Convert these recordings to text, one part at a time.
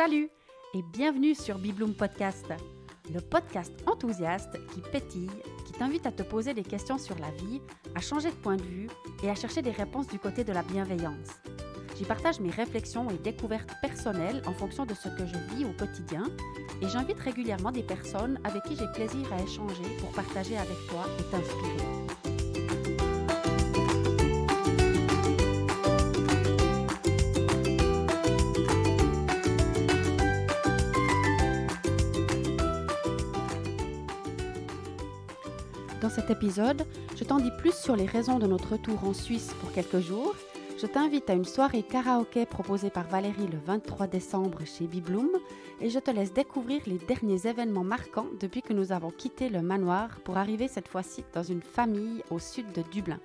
Salut et bienvenue sur Bibloom Podcast, le podcast enthousiaste qui pétille, qui t'invite à te poser des questions sur la vie, à changer de point de vue et à chercher des réponses du côté de la bienveillance. J'y partage mes réflexions et découvertes personnelles en fonction de ce que je vis au quotidien et j'invite régulièrement des personnes avec qui j'ai plaisir à échanger pour partager avec toi et t'inspirer. Dans cet épisode, je t'en dis plus sur les raisons de notre retour en Suisse pour quelques jours. Je t'invite à une soirée karaoké proposée par Valérie le 23 décembre chez Bibloom et je te laisse découvrir les derniers événements marquants depuis que nous avons quitté le manoir pour arriver cette fois-ci dans une famille au sud de Dublin.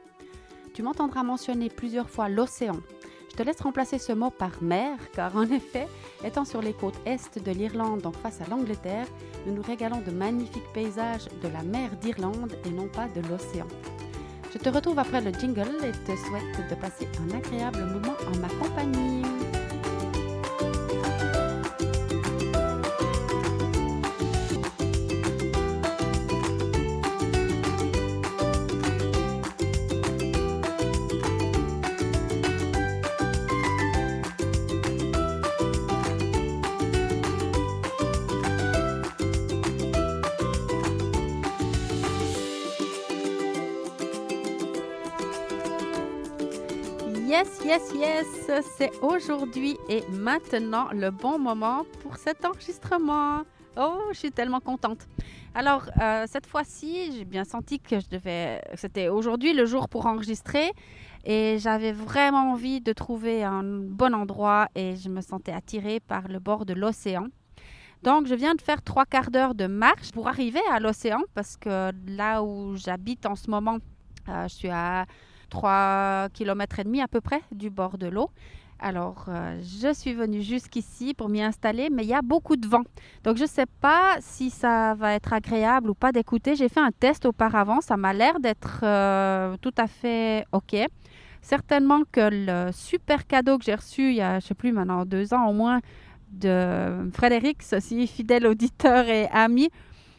Tu m'entendras mentionner plusieurs fois l'océan. Je te laisse remplacer ce mot par mer car en effet, étant sur les côtes est de l'Irlande donc face à l'Angleterre, nous nous régalons de magnifiques paysages de la mer d'Irlande et non pas de l'océan. Je te retrouve après le jingle et te souhaite de passer un agréable moment en ma compagnie. Yes, c'est aujourd'hui et maintenant le bon moment pour cet enregistrement. Oh, je suis tellement contente. Alors, cette fois-ci, j'ai bien senti que c'était aujourd'hui le jour pour enregistrer et j'avais vraiment envie de trouver un bon endroit et je me sentais attirée par le bord de l'océan. Donc, je viens de faire 3 quarts d'heure de marche pour arriver à l'océan parce que là où j'habite en ce moment, je suis à 3,5 km à peu près du bord de l'eau. Alors, je suis venue jusqu'ici pour m'y installer, mais il y a beaucoup de vent. Donc, je ne sais pas si ça va être agréable ou pas d'écouter. J'ai fait un test auparavant. Ça m'a l'air d'être tout à fait OK. Certainement que le super cadeau que j'ai reçu il y a, je ne sais plus, maintenant 2 ans au moins, de Frédéric, ceci fidèle auditeur et ami,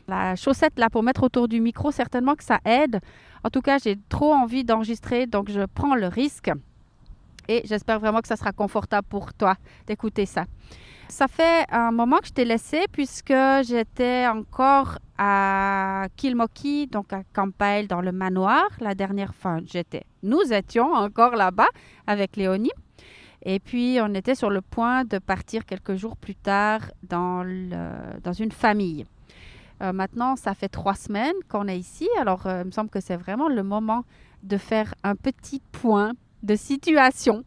la chaussette là pour mettre autour du micro, certainement que ça aide. En tout cas, j'ai trop envie d'enregistrer, donc je prends le risque. Et j'espère vraiment que ça sera confortable pour toi d'écouter ça. Ça fait un moment que je t'ai laissé puisque j'étais encore à Kilmokee, donc à Campbell dans le manoir. Nous étions encore là-bas avec Léonie. Et puis, on était sur le point de partir quelques jours plus tard dans une famille. Maintenant, ça fait 3 semaines qu'on est ici. Alors, il me semble que c'est vraiment le moment de faire un petit point de situation.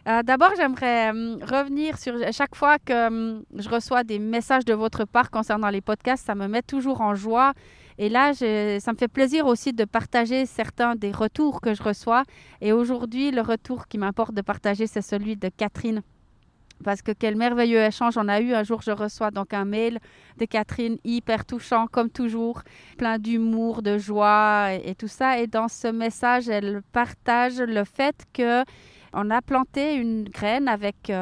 D'abord, j'aimerais revenir sur chaque fois que je reçois des messages de votre part concernant les podcasts, ça me met toujours en joie. Et là, ça me fait plaisir aussi de partager certains des retours que je reçois. Et aujourd'hui, le retour qui m'importe de partager, c'est celui de Catherine. Parce que quel merveilleux échange on a eu. Un jour, je reçois donc un mail de Catherine, hyper touchant comme toujours, plein d'humour, de joie et tout ça. Et dans ce message, elle partage le fait qu'on a planté une graine avec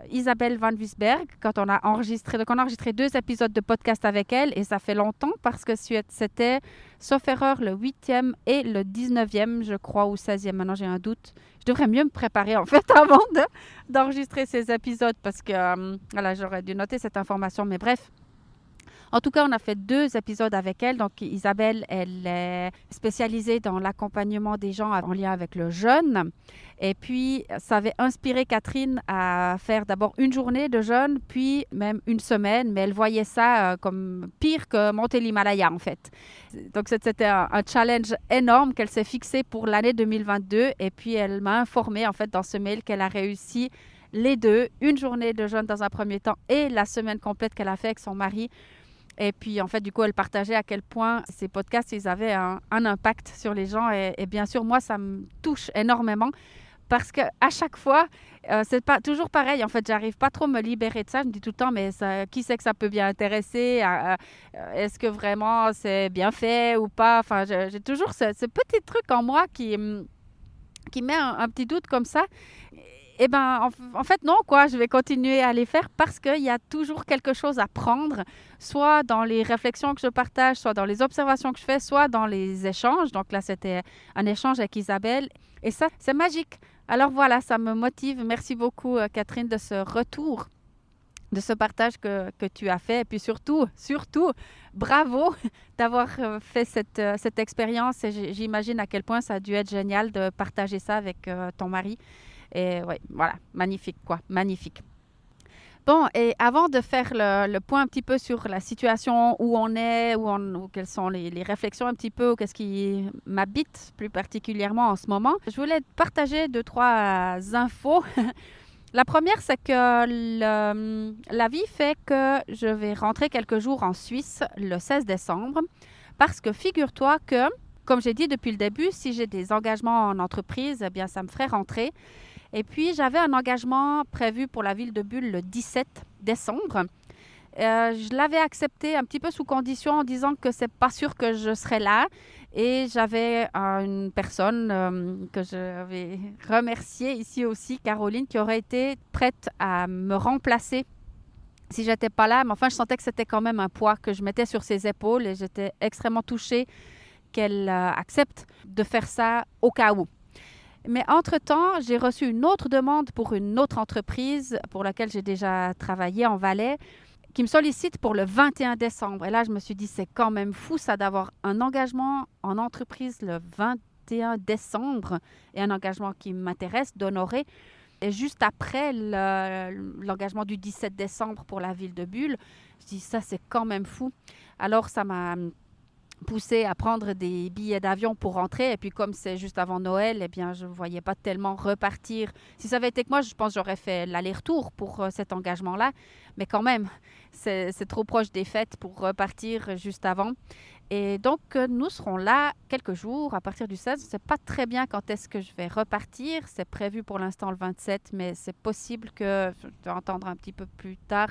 Isabelle Van Wiesberg quand on a enregistré. Donc, on a enregistré 2 épisodes de podcast avec elle et ça fait longtemps parce que c'était, sauf erreur, le 8e et le 19e, je crois, ou 16e. Maintenant, j'ai un doute. Je devrais mieux me préparer, en fait, avant d'enregistrer ces épisodes parce que, voilà, j'aurais dû noter cette information. Mais bref, en tout cas, on a fait 2 épisodes avec elle. Donc, Isabelle, elle est spécialisée dans l'accompagnement des gens en lien avec le jeûne. Et puis, ça avait inspiré Catherine à faire d'abord une journée de jeûne, puis même une semaine. Mais elle voyait ça comme pire que monter l'Himalaya, en fait. Donc, c'était un challenge énorme qu'elle s'est fixé pour l'année 2022. Et puis, elle m'a informée, en fait, dans ce mail qu'elle a réussi les 2, une journée de jeûne dans un premier temps et la semaine complète qu'elle a fait avec son mari. Et puis, en fait, du coup, elle partageait à quel point ces podcasts, ils avaient un impact sur les gens. Et bien sûr, moi, ça me touche énormément parce qu'à chaque fois, c'est pas toujours pareil. En fait, j'arrive pas trop à me libérer de ça. Je me dis tout le temps, mais qui c'est que ça peut bien intéresser? Est-ce que vraiment c'est bien fait ou pas? Enfin, j'ai toujours ce petit truc en moi qui met un petit doute comme ça. Eh ben, en fait, non, quoi. Je vais continuer à les faire parce qu'il y a toujours quelque chose à prendre, soit dans les réflexions que je partage, soit dans les observations que je fais, soit dans les échanges. Donc là, c'était un échange avec Isabelle. Et ça, c'est magique. Alors voilà, ça me motive. Merci beaucoup, Catherine, de ce retour, de ce partage que tu as fait. Et puis surtout, bravo d'avoir fait cette expérience. Et j'imagine à quel point ça a dû être génial de partager ça avec ton mari. Et oui, voilà, magnifique, quoi, magnifique. Bon, et avant de faire le point un petit peu sur la situation, où on est, où quelles sont les réflexions un petit peu, ou qu'est-ce qui m'habite plus particulièrement en ce moment, je voulais partager deux, trois infos. La première, c'est que la vie fait que je vais rentrer quelques jours en Suisse le 16 décembre, parce que figure-toi que, comme j'ai dit depuis le début, si j'ai des engagements en entreprise, eh bien, ça me ferait rentrer. Et puis, j'avais un engagement prévu pour la ville de Bulle le 17 décembre. Je l'avais accepté un petit peu sous condition en disant que c'est pas sûr que je serais là. Et j'avais une personne que je vais remercier ici aussi, Caroline, qui aurait été prête à me remplacer si j'étais pas là. Mais enfin, je sentais que c'était quand même un poids que je mettais sur ses épaules et j'étais extrêmement touchée qu'elle accepte de faire ça au cas où. Mais entre-temps, j'ai reçu une autre demande pour une autre entreprise pour laquelle j'ai déjà travaillé en Valais, qui me sollicite pour le 21 décembre. Et là, je me suis dit, c'est quand même fou ça d'avoir un engagement en entreprise le 21 décembre et un engagement qui m'intéresse d'honorer. Et juste après l'engagement du 17 décembre pour la ville de Bulle, je dis, ça, c'est quand même fou. Alors, ça m'a poussé à prendre des billets d'avion pour rentrer. Et puis, comme c'est juste avant Noël, eh bien, je ne voyais pas tellement repartir. Si ça avait été que moi, je pense que j'aurais fait l'aller-retour pour cet engagement-là. Mais quand même, c'est trop proche des fêtes pour repartir juste avant. Et donc, nous serons là quelques jours à partir du 16. Je ne sais pas très bien quand est-ce que je vais repartir. C'est prévu pour l'instant le 27, mais c'est possible que, je vais entendre un petit peu plus tard,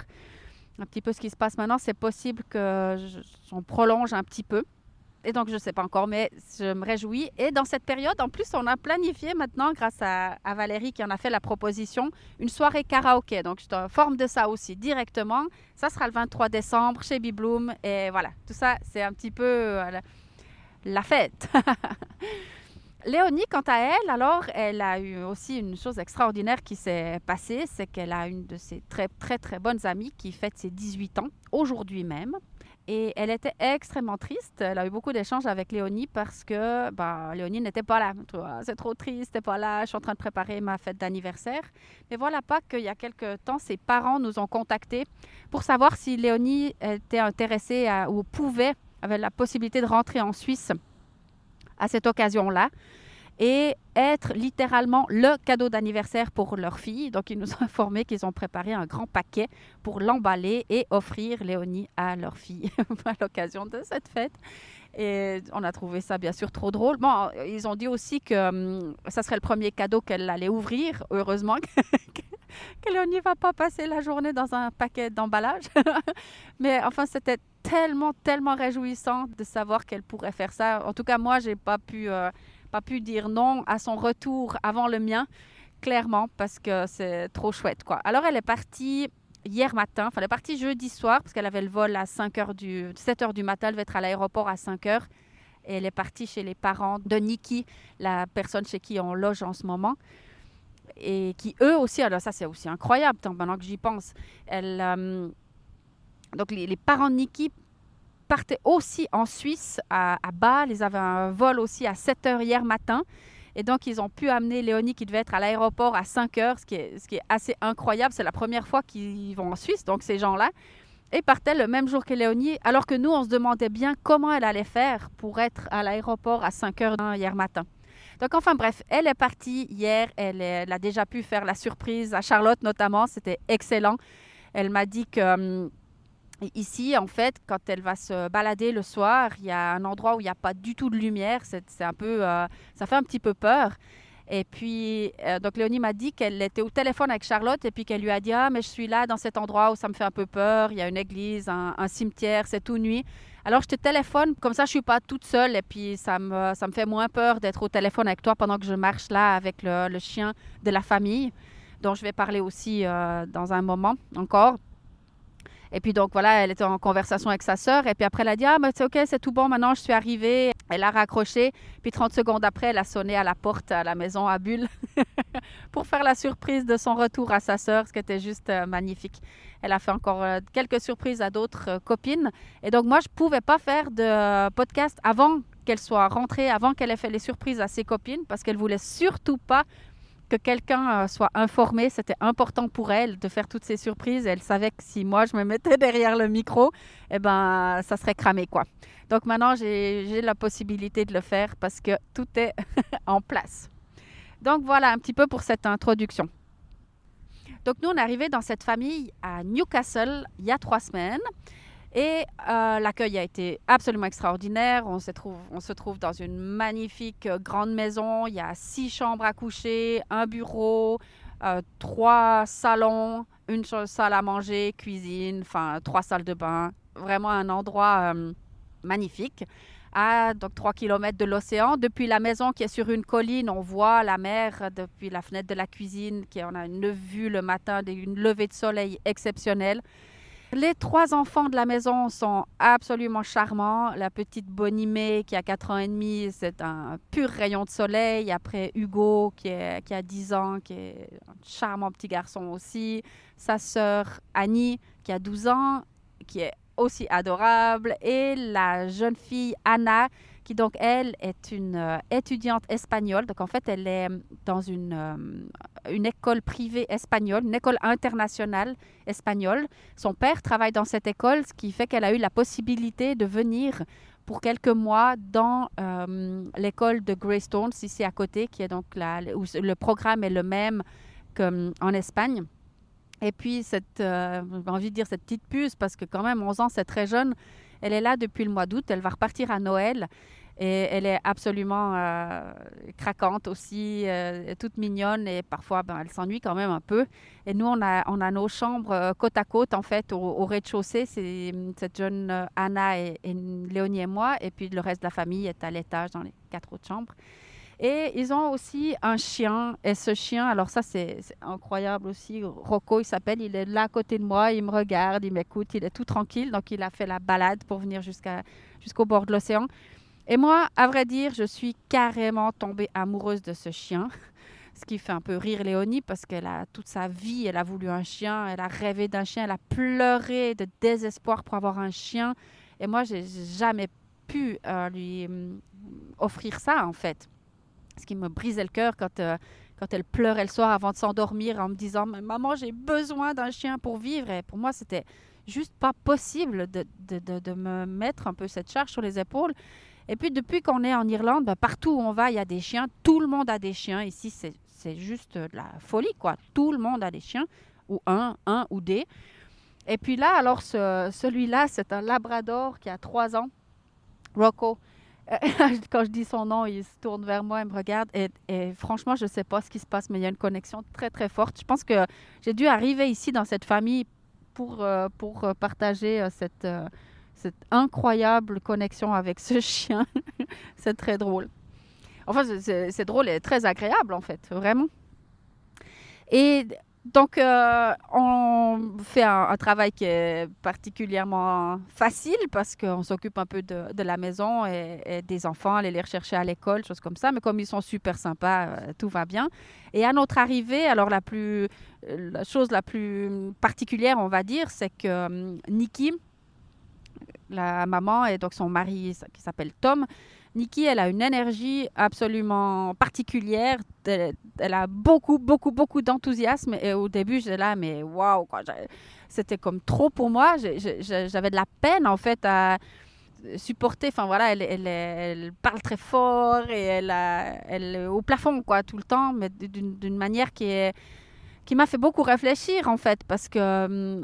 un petit peu ce qui se passe maintenant, c'est possible qu'on prolonge un petit peu. Et donc, je ne sais pas encore, mais je me réjouis. Et dans cette période, en plus, on a planifié maintenant, grâce à Valérie qui en a fait la proposition, une soirée karaoké. Donc, je t'informe de ça aussi directement. Ça sera le 23 décembre chez Bibloom. Et voilà, tout ça, c'est un petit peu la fête. Léonie, quant à elle, alors, elle a eu aussi une chose extraordinaire qui s'est passée. C'est qu'elle a une de ses très, très, très bonnes amies qui fête ses 18 ans, aujourd'hui même. Et elle était extrêmement triste. Elle a eu beaucoup d'échanges avec Léonie parce que Léonie n'était pas là. C'est trop triste, t'es pas là, je suis en train de préparer ma fête d'anniversaire. Mais voilà pas qu'il y a quelques temps, ses parents nous ont contactés pour savoir si Léonie était intéressée ou avait la possibilité de rentrer en Suisse à cette occasion-là et être littéralement le cadeau d'anniversaire pour leur fille. Donc, ils nous ont informé qu'ils ont préparé un grand paquet pour l'emballer et offrir Léonie à leur fille à l'occasion de cette fête. Et on a trouvé ça, bien sûr, trop drôle. Bon, ils ont dit aussi que ça serait le premier cadeau qu'elle allait ouvrir. Heureusement que Léonie ne va pas passer la journée dans un paquet d'emballage. Mais enfin, c'était tellement, tellement réjouissant de savoir qu'elle pourrait faire ça. En tout cas, moi, je n'ai pas pu dire non à son retour avant le mien, clairement, parce que c'est trop chouette, quoi. Alors, elle est partie hier matin, elle est partie jeudi soir, parce qu'elle avait le vol à 7 heures du matin, elle devait être à l'aéroport à 5 heures, et elle est partie chez les parents de Niki, la personne chez qui on loge en ce moment, et qui, eux aussi, alors ça, c'est aussi incroyable, maintenant que j'y pense, donc les parents de Niki partaient aussi en Suisse, à Bâle. Ils avaient un vol aussi à 7 heures hier matin. Et donc, ils ont pu amener Léonie qui devait être à l'aéroport à 5 heures, ce qui est assez incroyable. C'est la première fois qu'ils vont en Suisse, donc ces gens-là. Et partaient le même jour que Léonie, alors que nous, on se demandait bien comment elle allait faire pour être à l'aéroport à 5 heures hier matin. Donc, enfin bref, elle est partie hier. Elle a déjà pu faire la surprise à Charlotte notamment. C'était excellent. Elle m'a dit que ici, en fait, quand elle va se balader le soir, il y a un endroit où il n'y a pas du tout de lumière. C'est un peu, ça fait un petit peu peur. Et puis, donc Léonie m'a dit qu'elle était au téléphone avec Charlotte et puis qu'elle lui a dit « Ah, mais je suis là dans cet endroit où ça me fait un peu peur. Il y a une église, un cimetière, c'est tout nuit. Alors, je te téléphone, comme ça, je ne suis pas toute seule et puis ça me fait moins peur d'être au téléphone avec toi pendant que je marche là avec le chien de la famille. » dont je vais parler aussi dans un moment encore. Et puis donc voilà, elle était en conversation avec sa sœur et puis après elle a dit « Ah, mais c'est ok, c'est tout bon, maintenant je suis arrivée. » Elle a raccroché, puis 30 secondes après, elle a sonné à la porte à la maison à Bulle pour faire la surprise de son retour à sa sœur, ce qui était juste magnifique. Elle a fait encore quelques surprises à d'autres copines. Et donc moi, je ne pouvais pas faire de podcast avant qu'elle soit rentrée, avant qu'elle ait fait les surprises à ses copines, parce qu'elle ne voulait surtout pas que quelqu'un soit informé. C'était important pour elle de faire toutes ces surprises. Elle savait que si moi, je me mettais derrière le micro, eh ben, ça serait cramé, quoi. Donc maintenant, j'ai la possibilité de le faire parce que tout est en place. Donc voilà un petit peu pour cette introduction. Donc nous, on est arrivé dans cette famille à Newcastle il y a 3 semaines. Et l'accueil a été absolument extraordinaire. On se trouve dans une magnifique grande maison. Il y a 6 chambres à coucher, un bureau, 3 salons, une salle à manger, cuisine, enfin 3 salles de bain. Vraiment un endroit magnifique. À donc 3 km de l'océan. Depuis la maison qui est sur une colline, on voit la mer depuis la fenêtre de la cuisine. On a une vue le matin, une levée de soleil exceptionnelle. Les 3 enfants de la maison sont absolument charmants. La petite Bonnie-May qui a 4 ans et demi, c'est un pur rayon de soleil. Après Hugo qui a 10 ans, qui est un charmant petit garçon aussi. Sa sœur Annie qui a 12 ans, qui est aussi adorable. Et la jeune fille Anna qui donc elle est une étudiante espagnole. Donc en fait elle est dans une école privée espagnole, une école internationale espagnole. Son père travaille dans cette école, ce qui fait qu'elle a eu la possibilité de venir pour quelques mois dans l'école de Greystones, ici à côté, qui est donc où le programme est le même qu'en Espagne. Et puis, j'ai envie de dire cette petite puce, parce que quand même, 11 ans, c'est très jeune. Elle est là depuis le mois d'août. Elle va repartir à Noël. Et elle est absolument craquante aussi, toute mignonne. Et parfois, elle s'ennuie quand même un peu. Et nous, on a nos chambres côte à côte, en fait, au rez-de-chaussée. C'est cette jeune Anna et Léonie et moi. Et puis, le reste de la famille est à l'étage, dans les 4 autres chambres. Et ils ont aussi un chien. Et ce chien, alors ça, c'est incroyable aussi. Rocco, il s'appelle. Il est là à côté de moi. Il me regarde, il m'écoute. Il est tout tranquille. Donc, il a fait la balade pour venir jusqu'au bord de l'océan. Et moi, à vrai dire, je suis carrément tombée amoureuse de ce chien. Ce qui fait un peu rire Léonie parce qu'elle a toute sa vie, elle a voulu un chien. Elle a rêvé d'un chien. Elle a pleuré de désespoir pour avoir un chien. Et moi, j'ai jamais pu lui offrir ça, en fait. Ce qui me brisait le cœur quand elle pleurait le soir avant de s'endormir en me disant « Maman, j'ai besoin d'un chien pour vivre ». Et pour moi, c'était juste pas possible de me mettre un peu cette charge sur les épaules. Et puis, depuis qu'on est en Irlande, partout où on va, il y a des chiens. Tout le monde a des chiens. Ici, c'est juste de la folie, quoi. Tout le monde a des chiens, ou un ou des. Et puis là, alors, celui-là, c'est un labrador qui a 3 ans, Rocco. Quand je dis son nom, il se tourne vers moi, il me regarde. Et franchement, je ne sais pas ce qui se passe, mais il y a une connexion très, très forte. Je pense que j'ai dû arriver ici dans cette famille pour partager cette incroyable connexion avec ce chien. C'est très drôle. Enfin, c'est drôle et très agréable, en fait, vraiment. Et donc, on fait un travail qui est particulièrement facile parce qu'on s'occupe un peu de la maison et des enfants, aller les rechercher à l'école, choses comme ça. Mais comme ils sont super sympas, tout va bien. Et à notre arrivée, alors la chose la plus particulière, on va dire, c'est que Nikki, la maman et donc son mari qui s'appelle Tom, Nikki, elle a une énergie absolument particulière. Elle a beaucoup, beaucoup, beaucoup d'enthousiasme. Et au début, j'étais là, mais waouh, c'était comme trop pour moi. J'avais de la peine, en fait, à supporter. Enfin, voilà, elle parle très fort et elle est au plafond, quoi, tout le temps, mais d'une manière qui m'a fait beaucoup réfléchir, en fait, parce que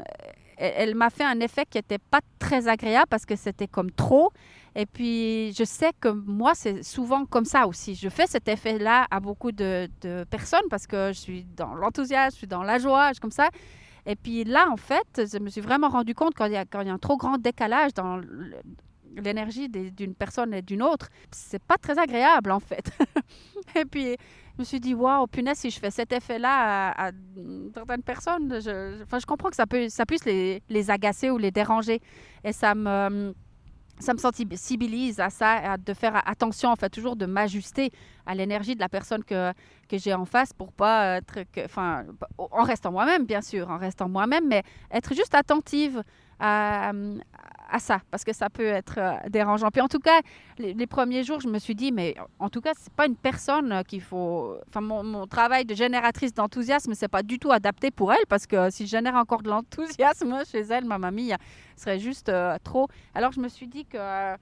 elle m'a fait un effet qui n'était pas très agréable parce que c'était comme trop. Et puis, je sais que moi, c'est souvent comme ça aussi. Je fais cet effet-là à beaucoup de personnes parce que je suis dans l'enthousiasme, je suis dans la joie, je suis comme ça. Et puis là, en fait, je me suis vraiment rendu compte quand il y a un trop grand décalage dans l'énergie d'une personne et d'une autre, c'est pas très agréable, en fait. Et puis, je me suis dit, waouh, punaise, si je fais cet effet-là à certaines personnes, je comprends que ça puisse les agacer ou les déranger. Et ça me sensibilise à ça, de faire attention, en fait, toujours de m'ajuster à l'énergie de la personne que j'ai en face pour pas enfin, en restant moi-même, bien sûr, en restant moi-même, mais être juste attentive à, à ça, parce que ça peut être dérangeant. Puis en tout cas, les premiers jours, je me suis dit, mais en tout cas, c'est pas une personne qu'il faut... Enfin, mon travail de génératrice d'enthousiasme, c'est pas du tout adapté pour elle, parce que si je génère encore de l'enthousiasme chez elle, ma mamie, serait juste trop. Alors, je me suis dit que...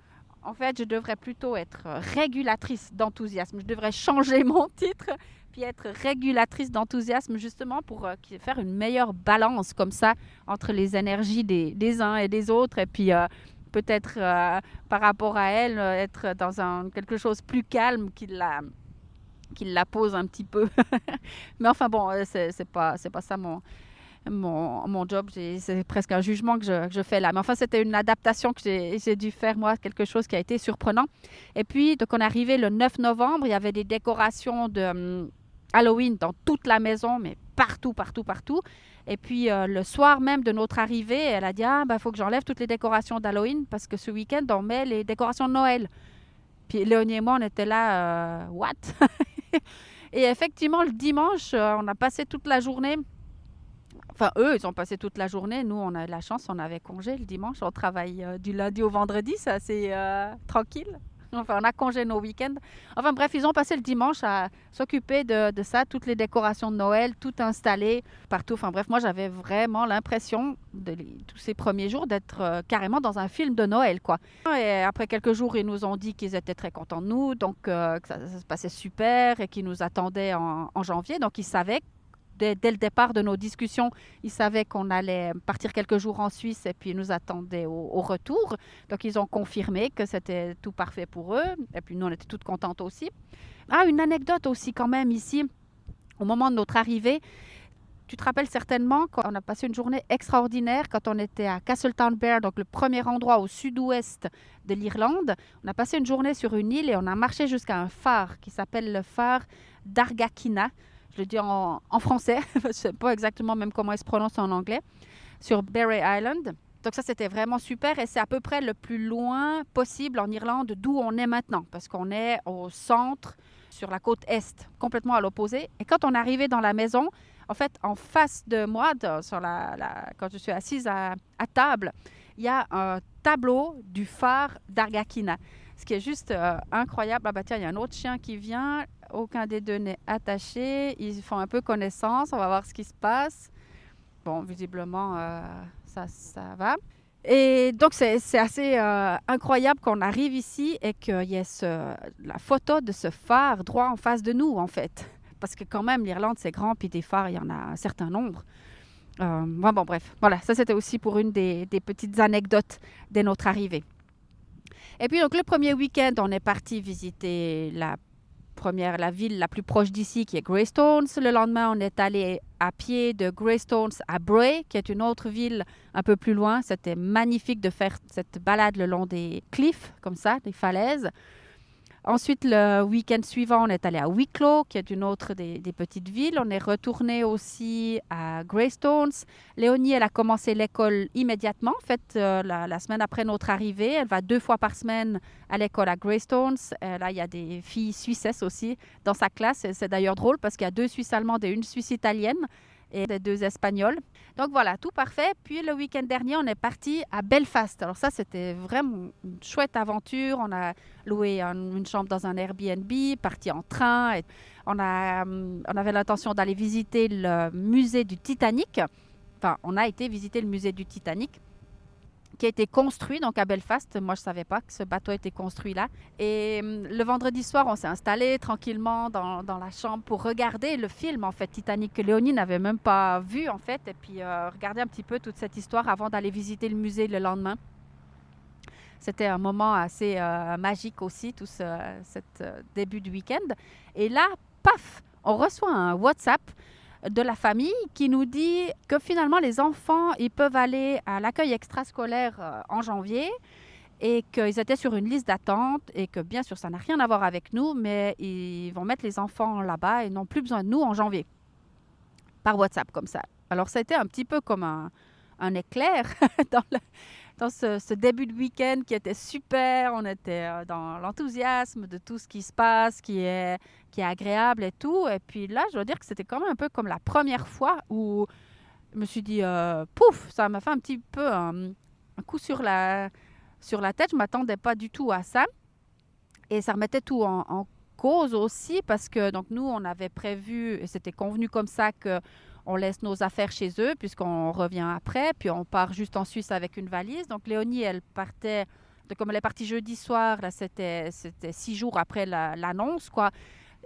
en fait, je devrais plutôt être régulatrice d'enthousiasme. Je devrais changer mon titre, puis être régulatrice d'enthousiasme, justement pour faire une meilleure balance comme ça entre les énergies des uns et des autres. Et puis peut-être par rapport à elle, être dans quelque chose de plus calme qui la pose un petit peu. Mais enfin bon, c'est pas ça mon job, c'est presque un jugement que je fais là. Mais enfin, c'était une adaptation que j'ai dû faire, moi, quelque chose qui a été surprenant. Et puis, donc, on est arrivé le 9 novembre, il y avait des décorations de Halloween dans toute la maison, mais partout, partout, partout. Et puis, le soir même de notre arrivée, elle a dit, ah, ben, faut que j'enlève toutes les décorations d'Halloween parce que ce week-end, on met les décorations de Noël. Puis, Léonie et moi, on était là, what? Et effectivement, le dimanche, on a passé toute la journée. Enfin, eux, ils ont passé toute la journée. Nous, on a de la chance, on avait congé le dimanche. On travaille du lundi au vendredi, c'est assez tranquille. Enfin, on a congé nos week-ends. Enfin, bref, ils ont passé le dimanche à s'occuper de ça, toutes les décorations de Noël, tout installé partout. Enfin, bref, moi, j'avais vraiment l'impression, tous ces premiers jours, d'être carrément dans un film de Noël, quoi. Et après quelques jours, ils nous ont dit qu'ils étaient très contents de nous, donc que ça se passait super et qu'ils nous attendaient en janvier. Donc, ils savaient dès le départ de nos discussions, ils savaient qu'on allait partir quelques jours en Suisse et puis ils nous attendaient au retour. Donc, ils ont confirmé que c'était tout parfait pour eux. Et puis, nous, on était toutes contentes aussi. Ah, une anecdote aussi quand même ici, au moment de notre arrivée. Tu te rappelles certainement qu'on a passé une journée extraordinaire quand on était à Castletownbere, donc le premier endroit au sud-ouest de l'Irlande. On a passé une journée sur une île et on a marché jusqu'à un phare qui s'appelle le phare d'Argakina. Je le dis en français, je ne sais pas exactement même comment il se prononce en anglais, sur Barry Island. Donc ça, c'était vraiment super et c'est à peu près le plus loin possible en Irlande d'où on est maintenant, parce qu'on est au centre, sur la côte est, complètement à l'opposé. Et quand on est arrivé dans la maison, en fait, en face de moi, quand je suis assise à table, il y a un tableau du phare d'Argakina. Ce qui est juste incroyable. Ah bah tiens, il y a un autre chien qui vient. Aucun des deux n'est attaché. Ils font un peu connaissance. On va voir ce qui se passe. Bon, visiblement, ça va. Et donc, c'est assez incroyable qu'on arrive ici et qu'il y ait la photo de ce phare droit en face de nous, en fait. Parce que quand même, l'Irlande, c'est grand, puis des phares, il y en a un certain nombre. Bon, bref. Voilà, ça, c'était aussi pour une des petites anecdotes dès notre arrivée. Et puis, donc, le premier week-end, on est parti visiter la ville la plus proche d'ici, qui est Greystones. Le lendemain, on est allé à pied de Greystones à Bray, qui est une autre ville un peu plus loin. C'était magnifique de faire cette balade le long des cliffs, comme ça, des falaises. Ensuite, le week-end suivant, on est allé à Wicklow, qui est une autre des petites villes. On est retourné aussi à Greystones. Léonie, elle a commencé l'école immédiatement. En fait, la semaine après notre arrivée, elle va 2 fois par semaine à l'école à Greystones. Là, il y a des filles suissesses aussi dans sa classe. Et c'est d'ailleurs drôle parce qu'il y a 2 Suisses allemandes et une Suisse italienne et 2 Espagnols. Donc voilà, tout parfait. Puis le week-end dernier, on est parti à Belfast. Alors ça, c'était vraiment une chouette aventure. On a loué une chambre dans un Airbnb, parti en train. Et on avait l'intention d'aller visiter le musée du Titanic. Enfin, on a été visiter le musée du Titanic, qui a été construit donc à Belfast. Moi, je ne savais pas que ce bateau a été construit là. Et le vendredi soir, on s'est installé tranquillement dans la chambre pour regarder le film, en fait, Titanic, que Léonie n'avait même pas vu, en fait. Et puis, regarder un petit peu toute cette histoire avant d'aller visiter le musée le lendemain. C'était un moment assez magique aussi, tout ce début du week-end. Et là, paf, on reçoit un WhatsApp de la famille qui nous dit que finalement les enfants ils peuvent aller à l'accueil extrascolaire en janvier et qu'ils étaient sur une liste d'attente et que bien sûr ça n'a rien à voir avec nous, mais ils vont mettre les enfants là-bas et n'ont plus besoin de nous en janvier, par WhatsApp comme ça. Alors ça a été un petit peu comme un éclair dans, dans ce début de week-end qui était super. On était dans l'enthousiasme de tout ce qui se passe, qui est agréable et tout. Et puis là, je dois dire que c'était quand même un peu comme la première fois où je me suis dit, pouf, ça m'a fait un petit peu un coup sur la tête. Je ne m'attendais pas du tout à ça. Et ça remettait tout en cause aussi parce que donc nous, on avait prévu, et c'était convenu comme ça que on laisse nos affaires chez eux puisqu'on revient après. Puis on part juste en Suisse avec une valise. Donc Léonie, elle partait, comme elle est partie jeudi soir, là, c'était 6 jours après l'annonce, quoi.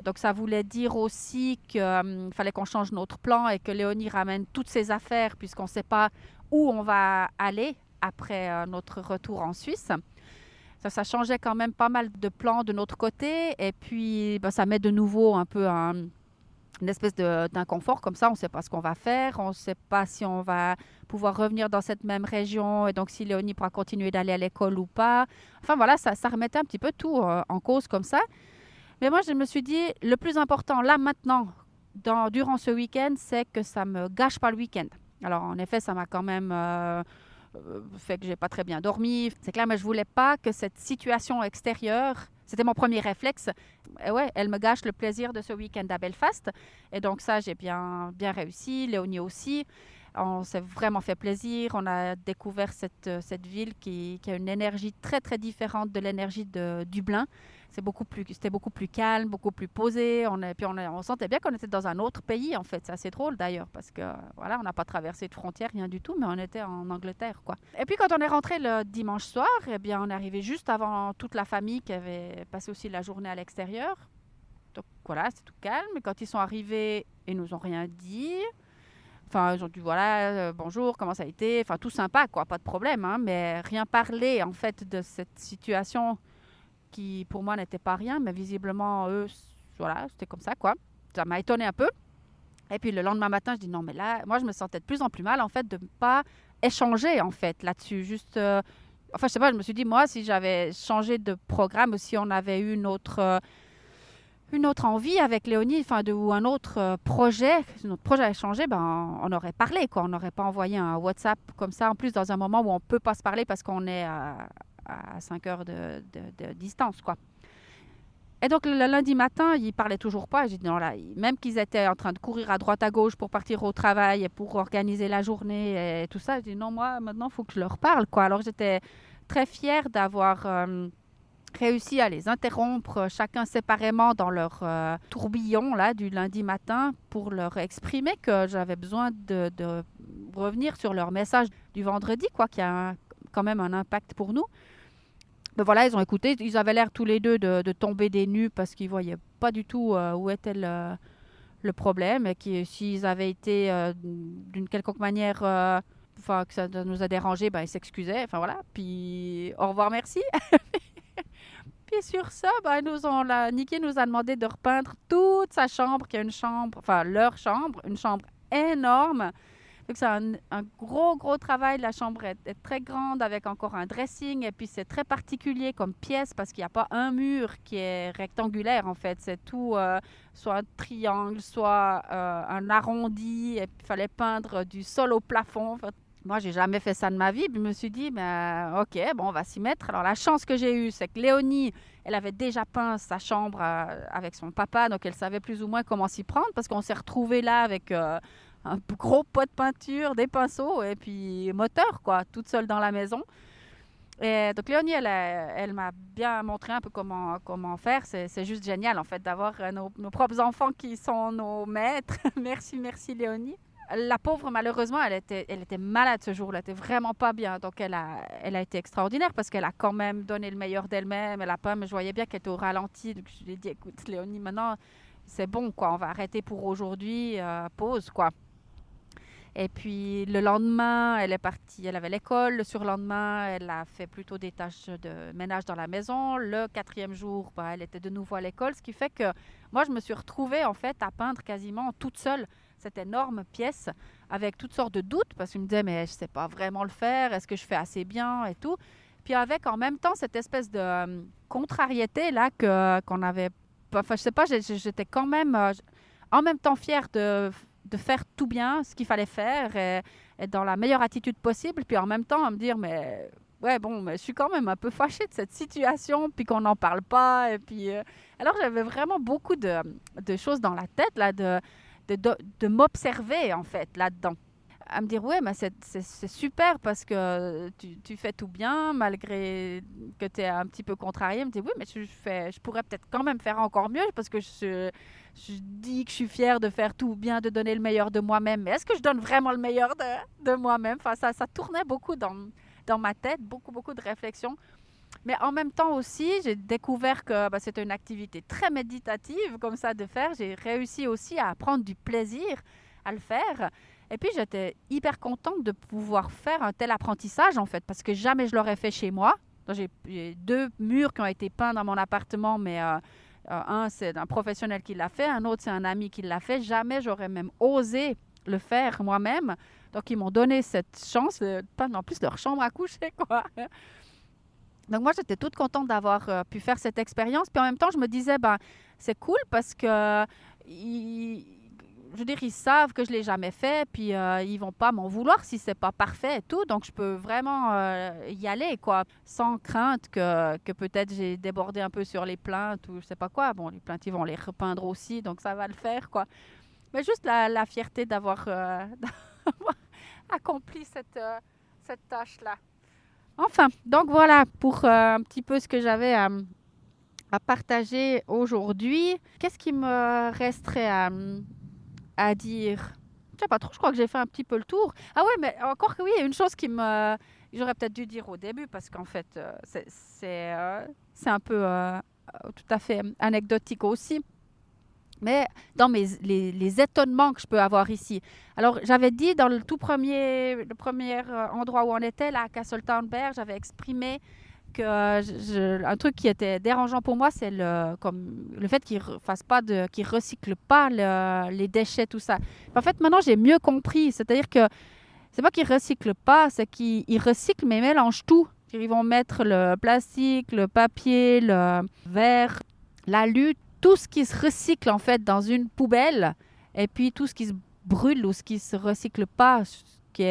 Donc ça voulait dire aussi qu'il fallait qu'on change notre plan et que Léonie ramène toutes ses affaires puisqu'on ne sait pas où on va aller après notre retour en Suisse. Ça changeait quand même pas mal de plans de notre côté. Et puis, ça met de nouveau un peu une espèce d'inconfort comme ça. On ne sait pas ce qu'on va faire. On ne sait pas si on va pouvoir revenir dans cette même région. Et donc, si Léonie pourra continuer d'aller à l'école ou pas. Enfin, voilà, ça remettait un petit peu tout en cause comme ça. Mais moi, je me suis dit, le plus important là, maintenant, durant ce week-end, c'est que ça ne me gâche pas le week-end. Alors, en effet, ça m'a quand même fait que j'ai pas très bien dormi. C'est clair, mais je voulais pas que cette situation extérieure, c'était mon premier réflexe, et ouais, elle me gâche le plaisir de ce week-end à Belfast. Et donc ça, j'ai bien réussi, Léonie aussi. On s'est vraiment fait plaisir. On a découvert cette ville qui a une énergie très, très différente de l'énergie de Dublin. C'était beaucoup plus calme, beaucoup plus posé. On sentait bien qu'on était dans un autre pays, en fait. C'est assez drôle, d'ailleurs, parce que, voilà, on n'a pas traversé de frontières, rien du tout, mais on était en Angleterre, quoi. Et puis, quand on est rentré le dimanche soir, eh bien, on est arrivé juste avant toute la famille qui avait passé aussi la journée à l'extérieur. Donc, voilà, c'est tout calme. Et quand ils sont arrivés, ils nous ont rien dit. Enfin, ils ont dit, voilà, bonjour, comment ça a été? Enfin, tout sympa, quoi, pas de problème, hein, mais rien parler, en fait, de cette situation qui, pour moi, n'était pas rien, mais visiblement, eux, voilà, c'était comme ça, quoi. Ça m'a étonné un peu. Et puis, le lendemain matin, je dis, non, mais là, moi, je me sentais de plus en plus mal, en fait, de ne pas échanger, en fait, là-dessus. Juste, enfin, je sais pas, je me suis dit, moi, si j'avais changé de programme ou si on avait eu une autre envie avec Léonie, ou un autre projet, si notre projet a changé, ben, on aurait parlé, quoi. On n'aurait pas envoyé un WhatsApp comme ça, en plus dans un moment où on ne peut pas se parler parce qu'on est à 5 heures de distance, quoi. Et donc, le lundi matin, ils ne parlaient toujours pas. J'ai dit, non, là, même qu'ils étaient en train de courir à droite, à gauche pour partir au travail et pour organiser la journée et tout ça, j'ai dit, non, moi, maintenant, il faut que je leur parle, quoi. Alors, j'étais très fière d'avoir réussi à les interrompre chacun séparément dans leur tourbillon là, du lundi matin pour leur exprimer que j'avais besoin de revenir sur leur message du vendredi, quoi, qui a quand même un impact pour nous. Ben voilà, ils ont écouté. Ils avaient l'air tous les deux de tomber des nues parce qu'ils ne voyaient pas du tout où était le problème et que s'ils avaient été d'une quelconque manière... que ça nous a dérangés, ben, ils s'excusaient. Enfin voilà. Puis au revoir, merci. Puis sur ça, Niki nous a demandé de repeindre toute sa chambre, qui est une chambre, enfin leur chambre, une chambre énorme. Donc c'est un gros travail. La chambre est très grande avec encore un dressing et puis c'est très particulier comme pièce parce qu'il n'y a pas un mur qui est rectangulaire en fait. C'est tout soit un triangle, soit un arrondi et puis il fallait peindre du sol au plafond. Enfin, moi, j'ai jamais fait ça de ma vie. Puis je me suis dit, ok, bon, on va s'y mettre. Alors, la chance que j'ai eue, c'est que Léonie, elle avait déjà peint sa chambre avec son papa. Donc, elle savait plus ou moins comment s'y prendre parce qu'on s'est retrouvés là avec un gros pot de peinture, des pinceaux et puis moteur, quoi, toute seule dans la maison. Et donc, Léonie, elle m'a bien montré un peu comment faire. C'est juste génial, en fait, d'avoir nos propres enfants qui sont nos maîtres. Merci, Léonie. La pauvre, malheureusement, elle était malade ce jour-là. Elle n'était vraiment pas bien. Donc, elle a été extraordinaire parce qu'elle a quand même donné le meilleur d'elle-même. Elle a pas, mais je voyais bien qu'elle était au ralenti. Donc, je lui ai dit, écoute, Léonie, maintenant, c'est bon, quoi. On va arrêter pour aujourd'hui. Pause, quoi. Et puis, le lendemain, elle est partie. Elle avait l'école. Le surlendemain, elle a fait plutôt des tâches de ménage dans la maison. Le 4e jour, elle était de nouveau à l'école. Ce qui fait que moi, je me suis retrouvée, en fait, à peindre quasiment toute seule cette énorme pièce avec toutes sortes de doutes parce que je me disais mais je ne sais pas vraiment le faire, est-ce que je fais assez bien et tout. Puis avec en même temps cette espèce de contrariété là qu'on avait. Enfin, je sais pas, j'étais quand même en même temps fière de faire tout bien ce qu'il fallait faire et dans la meilleure attitude possible. Puis en même temps à me dire, mais ouais, bon, mais je suis quand même un peu fâchée de cette situation, puis qu'on n'en parle pas. Et puis, alors j'avais vraiment beaucoup de choses dans la tête là, de m'observer en fait là-dedans à me dire, ouais, mais c'est super parce que tu fais tout bien, malgré que tu es un petit peu contrarié. Je me dis, oui, mais je pourrais peut-être quand même faire encore mieux parce que je dis que je suis fière de faire tout bien, de donner le meilleur de moi-même. Mais est-ce que je donne vraiment le meilleur de moi-même? Enfin, ça tournait beaucoup dans ma tête, beaucoup, beaucoup de réflexions. Mais en même temps aussi, j'ai découvert que c'était une activité très méditative comme ça de faire. J'ai réussi aussi à prendre du plaisir à le faire. Et puis, j'étais hyper contente de pouvoir faire un tel apprentissage, en fait, parce que jamais je l'aurais fait chez moi. Donc, j'ai 2 murs qui ont été peints dans mon appartement, mais un, c'est un professionnel qui l'a fait, un autre, c'est un ami qui l'a fait. Jamais j'aurais même osé le faire moi-même. Donc, ils m'ont donné cette chance de peindre en plus leur chambre à coucher, quoi. Donc, moi, j'étais toute contente d'avoir pu faire cette expérience. Puis en même temps, je me disais, ben, c'est cool parce que je veux dire, ils savent que je ne l'ai jamais fait, puis ils vont pas m'en vouloir si c'est pas parfait et tout. Donc, je peux vraiment y aller, quoi, sans crainte que peut-être j'ai débordé un peu sur les plaintes ou je sais pas quoi. Bon, les plaintes, ils vont les repeindre aussi, donc ça va le faire, quoi. Mais juste la fierté d'avoir d'avoir accompli cette tâche-là. Enfin, donc voilà pour un petit peu ce que j'avais à partager aujourd'hui. Qu'est-ce qui me resterait à dire? Je sais pas trop, je crois que j'ai fait un petit peu le tour. Ah oui, mais encore que oui, il y a une chose j'aurais peut-être dû dire au début parce qu'en fait, c'est un peu tout à fait anecdotique aussi. Mais dans les étonnements que je peux avoir ici. Alors, j'avais dit dans le premier endroit où on était, là, à Castletownbere, j'avais exprimé que un truc qui était dérangeant pour moi, c'est le fait qu'ils qu'ils recyclent pas les déchets, tout ça. En fait, maintenant, j'ai mieux compris. C'est-à-dire que c'est pas qu'ils recyclent pas, c'est qu'ils recyclent, mais ils mélangent tout. Ils vont mettre le plastique, le papier, le verre, l'alu, tout ce qui se recycle en fait dans une poubelle, et puis tout ce qui se brûle ou ce qui se recycle pas, ce qui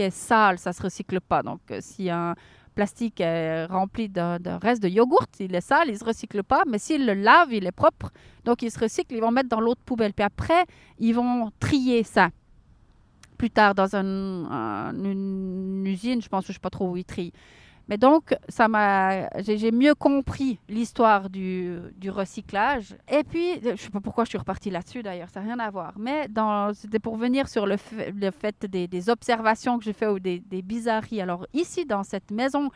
est sale, ça se recycle pas. Donc, si un plastique est rempli d'un reste de yogourt, il est sale, il se recycle pas. Mais s'ils le lavent, il est propre, donc il se recycle. Ils vont mettre dans l'autre poubelle. Puis après, ils vont trier ça plus tard dans une usine, je pense, je sais pas trop où ils trient. Mais donc, j'ai mieux compris l'histoire du recyclage. Et puis, je ne sais pas pourquoi je suis repartie là-dessus d'ailleurs, ça n'a rien à voir. Mais c'était pour venir sur le fait des observations que j'ai faites ou des bizarreries. Alors ici, dans cette maison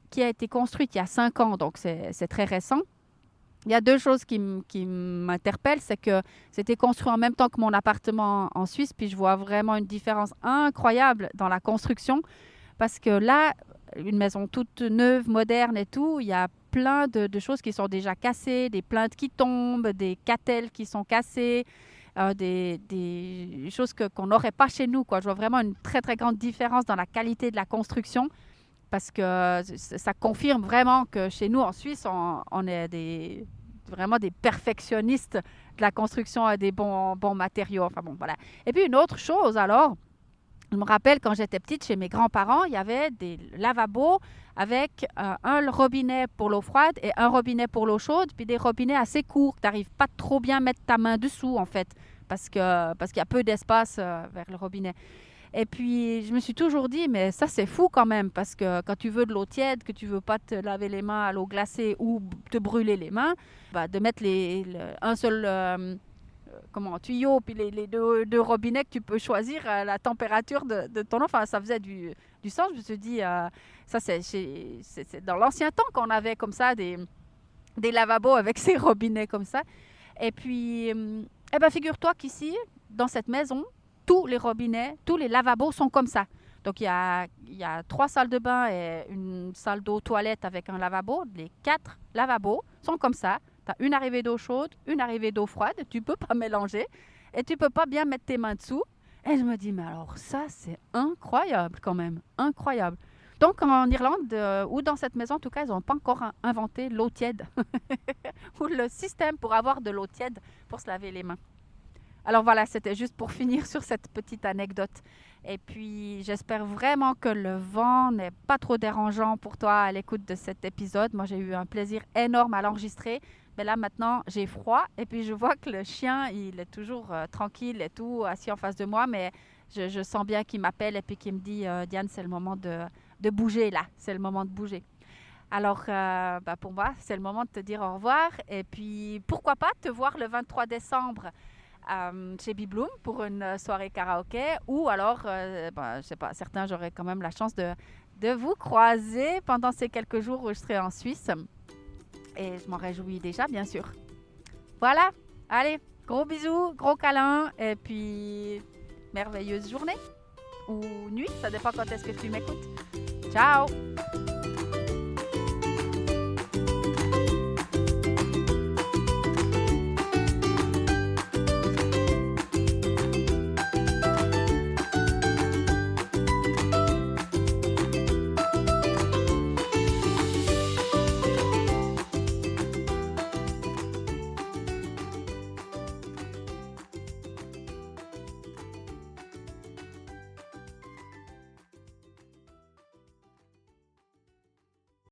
qui a été construite il y a 5 ans, donc c'est très récent, il y a 2 choses qui m'interpellent. C'est que c'était construit en même temps que mon appartement en Suisse, puis je vois vraiment une différence incroyable dans la construction. Parce que là, une maison toute neuve, moderne et tout, il y a plein de choses qui sont déjà cassées, des plaintes qui tombent, des catelles qui sont cassées, des choses qu'on n'aurait pas chez nous, quoi. Je vois vraiment une très, très grande différence dans la qualité de la construction parce que ça confirme vraiment que chez nous, en Suisse, on est vraiment des perfectionnistes de la construction et des bons matériaux. Enfin bon, voilà. Et puis une autre chose, alors, je me rappelle quand j'étais petite, chez mes grands-parents, il y avait des lavabos avec un robinet pour l'eau froide et un robinet pour l'eau chaude, puis des robinets assez courts. Tu n'arrives pas trop bien à mettre ta main dessous, en fait, parce qu'il y a peu d'espace vers le robinet. Et puis, je me suis toujours dit, mais ça, c'est fou quand même, parce que quand tu veux de l'eau tiède, que tu veux pas te laver les mains à l'eau glacée ou te brûler les mains, de mettre un seul tuyau, puis les deux robinets que tu peux choisir la température de ton eau. Enfin, ça faisait du sens. Je me suis dit, ça, c'est dans l'ancien temps qu'on avait comme ça des lavabos avec ces robinets comme ça. Et puis, figure-toi qu'ici, dans cette maison, tous les robinets, tous les lavabos sont comme ça. Donc, il y a 3 salles de bain et une salle d'eau toilette avec un lavabo. Les 4 lavabos sont comme ça. Tu as une arrivée d'eau chaude, une arrivée d'eau froide. Tu ne peux pas mélanger et tu ne peux pas bien mettre tes mains dessous. Et je me dis, mais alors ça, c'est incroyable quand même. Incroyable. Donc en Irlande, ou dans cette maison en tout cas, ils n'ont pas encore inventé l'eau tiède ou le système pour avoir de l'eau tiède pour se laver les mains. Alors voilà, c'était juste pour finir sur cette petite anecdote. Et puis j'espère vraiment que le vent n'est pas trop dérangeant pour toi à l'écoute de cet épisode. Moi j'ai eu un plaisir énorme à l'enregistrer. Mais là maintenant j'ai froid et puis je vois que le chien il est toujours tranquille et tout, assis en face de moi. Mais je sens bien qu'il m'appelle et puis qu'il me dit Diane, c'est le moment de bouger là, c'est le moment de bouger. Alors, pour moi, c'est le moment de te dire au revoir. Et puis, pourquoi pas te voir le 23 décembre chez Bibloom pour une soirée karaoké. Ou alors, je sais pas, certains, j'aurai quand même la chance de vous croiser pendant ces quelques jours où je serai en Suisse. Et je m'en réjouis déjà, bien sûr. Voilà, allez, gros bisous, gros câlins. Et puis, merveilleuse journée ou nuit, ça dépend quand est-ce que tu m'écoutes. Ciao!